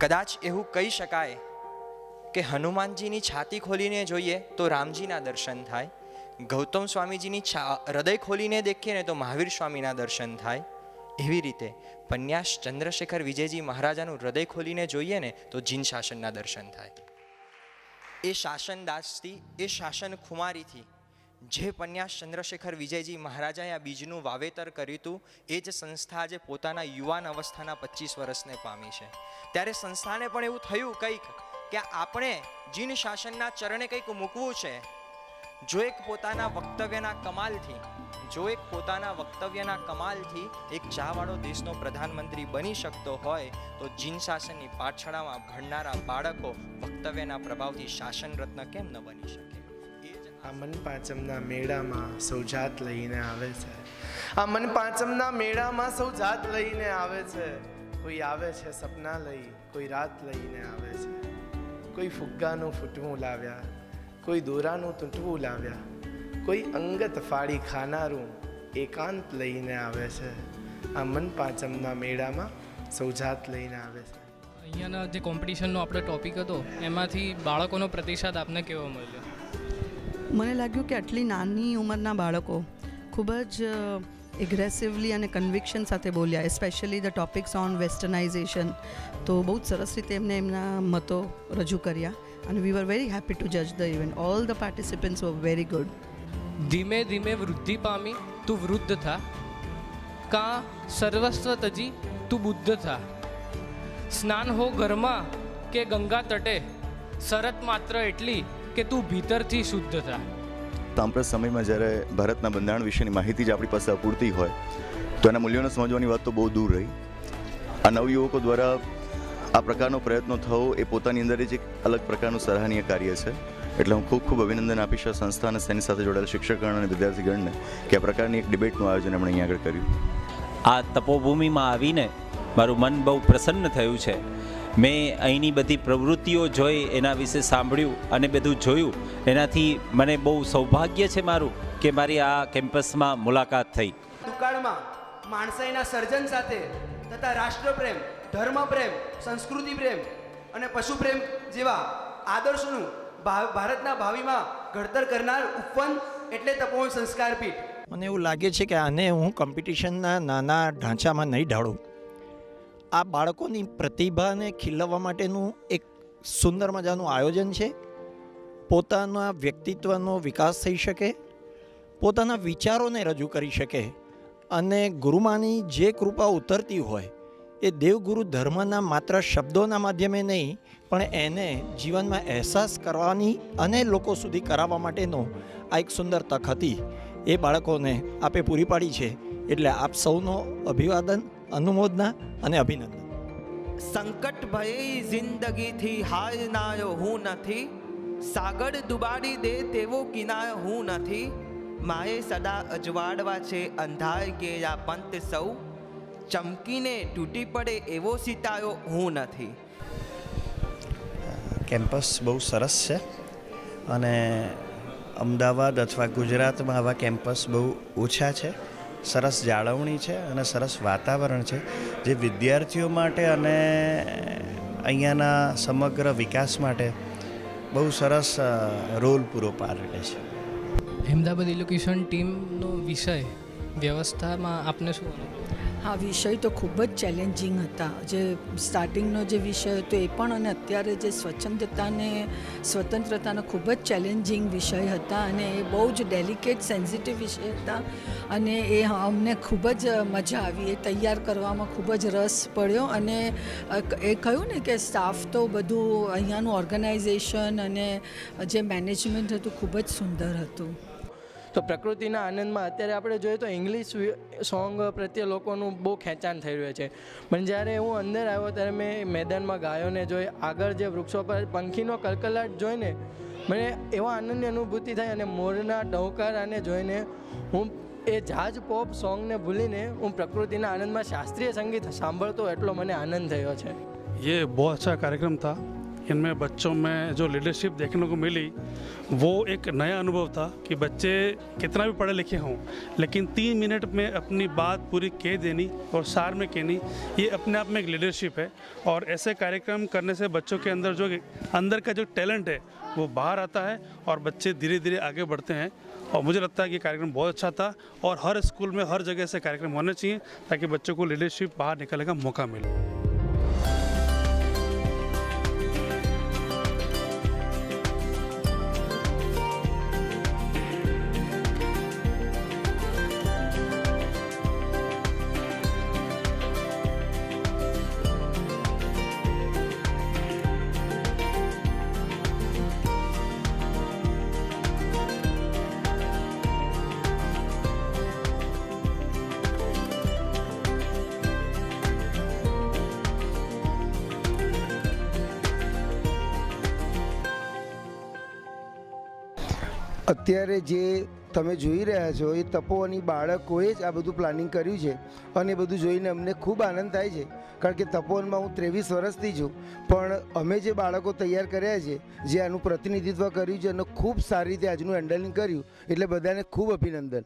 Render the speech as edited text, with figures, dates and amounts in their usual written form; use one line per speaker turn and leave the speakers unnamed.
કદાચ એવું કહી શકાય કે હનુમાનજીની છાતી ખોલીને જોઈએ તો રામજીના દર્શન થાય, ગૌતમ સ્વામીજીની હૃદય ખોલીને દેખીએ ને તો મહાવીર સ્વામીના દર્શન થાય. એવી રીતે પન્યાસ ચંદ્રશેખર વિજયજી મહારાજાનું હૃદય ખોલીને જોઈએ ને તો જીન શાસનના દર્શન થાય. એ શાસન દાસથી, એ શાસન ખુમારીથી જે પન્યાસ ચંદ્રશેખર વિજયજી મહારાજાએ આ બીજનું વાવેતર કર્યું હતું, એ જ સંસ્થા આજે પોતાના યુવાન અવસ્થાના 25 વર્ષને પામી છે. ત્યારે સંસ્થાને પણ એવું થયું કંઈક કે આપણે જીન શાસનના ચરણે કંઈક મૂકવું છે. જો એક પોતાના વક્તવ્યના કમાલથી એક ચાવાળો દેશનો પ્રધાનમંત્રી બની શકતો હોય તો જીન શાસનની પાઠશાળામાં ભણનારા બાળકો વક્તવ્યના પ્રભાવથી શાસન રત્ન કેમ ન બની શકે?
આ મન પાંચમના મેળામાં સૌ જાત લઈને આવે છે. આ મન પાંચમના મેળામાં સૌ જાત લઈને આવે છે. કોઈ આવે છે સપના લઈ, કોઈ રાત લઈને આવે છે. કોઈ ફુગ્ગાનું ફૂટવું લાવ્યા, કોઈ દોરાનું તૂટવું લાવ્યા, કોઈ અંગત ફાડી ખાનારું એકાંત લઈને આવે છે. આ મન પાંચમના મેળામાં સૌ જાત લઈને આવે છે.
અહીંયાના જે કોમ્પિટિશનનો આપણો ટોપિક હતો એમાંથી બાળકોનો પ્રતિસાદ આપને કેવો મળ્યો?
મને લાગ્યું કે આટલી નાની ઉંમરના બાળકો ખૂબ જ એગ્રેસિવલી અને કન્વિક્શન સાથે બોલ્યા, એસ્પેશિયલી ધ ટોપિક્સ ઓન વેસ્ટર્નાઇઝેશન. તો બહુ જ સરસ રીતે એમને એમના મતો રજૂ કર્યા અને વી વર વેરી હેપી ટુ જજ the event. All the participants were very good.
ધીમે ધીમે વૃદ્ધિ પામી તું વૃદ્ધ થા, કાં સર્વસ્વ તજી તું બુદ્ધ થા. સ્નાન હો ઘરમાં કે ગંગા તટે, શરત માત્ર એટલી કે તું ભીતરથી શુદ્ધ થા.
સાંપ્રત સમયમાં જ્યારે ભારતના બંધારણ વિશેની માહિતી જ આપણી પાસે અપૂરતી હોય તો એના મૂલ્યોને સમજવાની વાત તો બહુ દૂર રહી. આ નવયુવકો દ્વારા આ પ્રકારનો પ્રયત્નો થવો એ પોતાની અંદર જ એક અલગ પ્રકારનું સરાહનીય કાર્ય છે. એટલે હું ખૂબ ખૂબ અભિનંદન આપીશ આ સંસ્થા અને તેની સાથે જોડાયેલા શિક્ષકગણ અને વિદ્યાર્થીગણને કે આ પ્રકારની એક ડિબેટનું આયોજન એમણે અહીંયા આગળ કર્યું.
આ તપોભૂમિમાં આવીને મારું મન બહુ પ્રસન્ન થયું છે. મેં અહીંની બધી પ્રવૃત્તિઓ જોઈ, એના વિશે સાંભળ્યું અને બધું જોયું. એનાથી મને બહુ સૌભાગ્ય છે મારું કે મારી આ કેમ્પસમાં મુલાકાત થઈ.
દુકાળમાં માણસાઈના સર્જન સાથે તથા રાષ્ટ્રપ્રેમ, ધર્મપ્રેમ, સંસ્કૃતિ પ્રેમ અને પશુ પ્રેમ જેવા આદર્શોનું ભારતના ભાવિમાં ઘડતર કરનાર ઉપવન એટલે તપોવન સંસ્કાર પીઠ.
મને એવું લાગે છે કે આને હું કોમ્પિટિશનના નાના ઢાંચામાં નહીં ઢાળું. આ બાળકોની પ્રતિભાને ખીલવવા માટેનું એક સુંદર મજાનું આયોજન છે. પોતાના વ્યક્તિત્વનો વિકાસ થઈ શકે, પોતાના વિચારોને રજૂ કરી શકે અને ગુરુમાની જે કૃપા ઉતરતી હોય એ દેવગુરુ ધર્મના માત્ર શબ્દોના માધ્યમે નહીં પણ એને જીવનમાં અહેસાસ કરવાની અને લોકો સુધી કરાવવા માટેનો આ એક સુંદર તક હતી. એ બાળકોને આપે પૂરી પાડી છે. એટલે આપ સૌનો અભિવાદન, અનુમોદના અને અભિનંદન.
સંકટ ભયે જિંદગીથી હાર નાયો હું નથી, સાગર ડુબાડી દે તેવો કિનારો હું નથી. માએ સદા અજવાળવા છે અંધાર ઘેરા પંથ સૌ, ચમકીને તૂટી પડે એવો સિતારો હું નથી.
કેમ્પસ બહુ સરસ છે અને અમદાવાદ અથવા ગુજરાતમાં આવા કેમ્પસ બહુ ઓછા છે. સરસ જાળવણી છે અને સરસ વાતાવરણ છે જે વિદ્યાર્થીઓ માટે અને અહીંયાના સમગ્ર વિકાસ માટે બહુ સરસ રોલ પૂરો પાડે છે.
અહેમદાબાદ એજ્યુકેશન ટીમનો વિષય વ્યવસ્થામાં આપને શું?
હા, વિષય તો ખૂબ જ ચેલેન્જિંગ હતા. જે સ્ટાર્ટિંગનો જે વિષય હતો એ પણ અને અત્યારે જે સ્વતંત્રતાનો ખૂબ જ ચેલેન્જિંગ વિષય હતા અને એ બહુ જ ડેલિકેટ સેન્સિટિવ વિષય હતા અને એ અમને ખૂબ જ મજા આવી. એ તૈયાર કરવામાં ખૂબ જ રસ પડ્યો અને એ કહ્યું ને કે સ્ટાફ તો બધું અહીંયાનું ઓર્ગેનાઇઝેશન અને જે મેનેજમેન્ટ હતું ખૂબ જ સુંદર હતું.
તો પ્રકૃતિના આનંદમાં અત્યારે આપણે જોઈએ તો ઇંગ્લિશ સોંગ પ્રત્યે લોકોનું બહુ ખેંચાણ થઈ રહ્યું છે. પણ જ્યારે હું અંદર આવ્યો ત્યારે મેં મેદાનમાં ગાયોને જોઈ, આગળ જે વૃક્ષો પર પંખીનો કલકલાટ જોઈને મને એવા આનંદની અનુભૂતિ થઈ અને મોરના ટહુકારાને જોઈને હું એ જાજ પોપ સોંગને ભૂલીને હું પ્રકૃતિના આનંદમાં શાસ્ત્રીય સંગીત સાંભળતો એટલો મને આનંદ થયો છે.
ये बहुत अच्छा कार्यक्रम था. इनमें बच्चों में जो लीडरशिप देखने को मिली वो एक नया अनुभव था कि बच्चे कितना भी पढ़े लिखे हों लेकिन 3 मिनट में अपनी बात पूरी कह देनी और सार में कहनी, ये अपने आप में एक लीडरशिप है। और ऐसे कार्यक्रम करने से बच्चों के अंदर का जो टैलेंट है वो बाहर आता है और बच्चे धीरे धीरे आगे बढ़ते हैं। और मुझे लगता है कि कार्यक्रम बहुत अच्छा था और हर स्कूल में हर जगह से कार्यक्रम होने चाहिए ताकि बच्चों को लीडरशिप बाहर निकलने का मौका मिले।
અત્યારે જે તમે જોઈ રહ્યા છો એ તપોવની બાળકોએ જ આ બધું પ્લાનિંગ કર્યું છે અને એ બધું જોઈને અમને ખૂબ આનંદ થાય છે કારણ કે તપોવનમાં હું 23 વર્ષથી છું પણ અમે જે બાળકો તૈયાર કર્યા છે જે આનું પ્રતિનિધિત્વ કર્યું છે અને ખૂબ સારી રીતે આજનું હેન્ડલિંગ કર્યું એટલે બધાને ખૂબ અભિનંદન।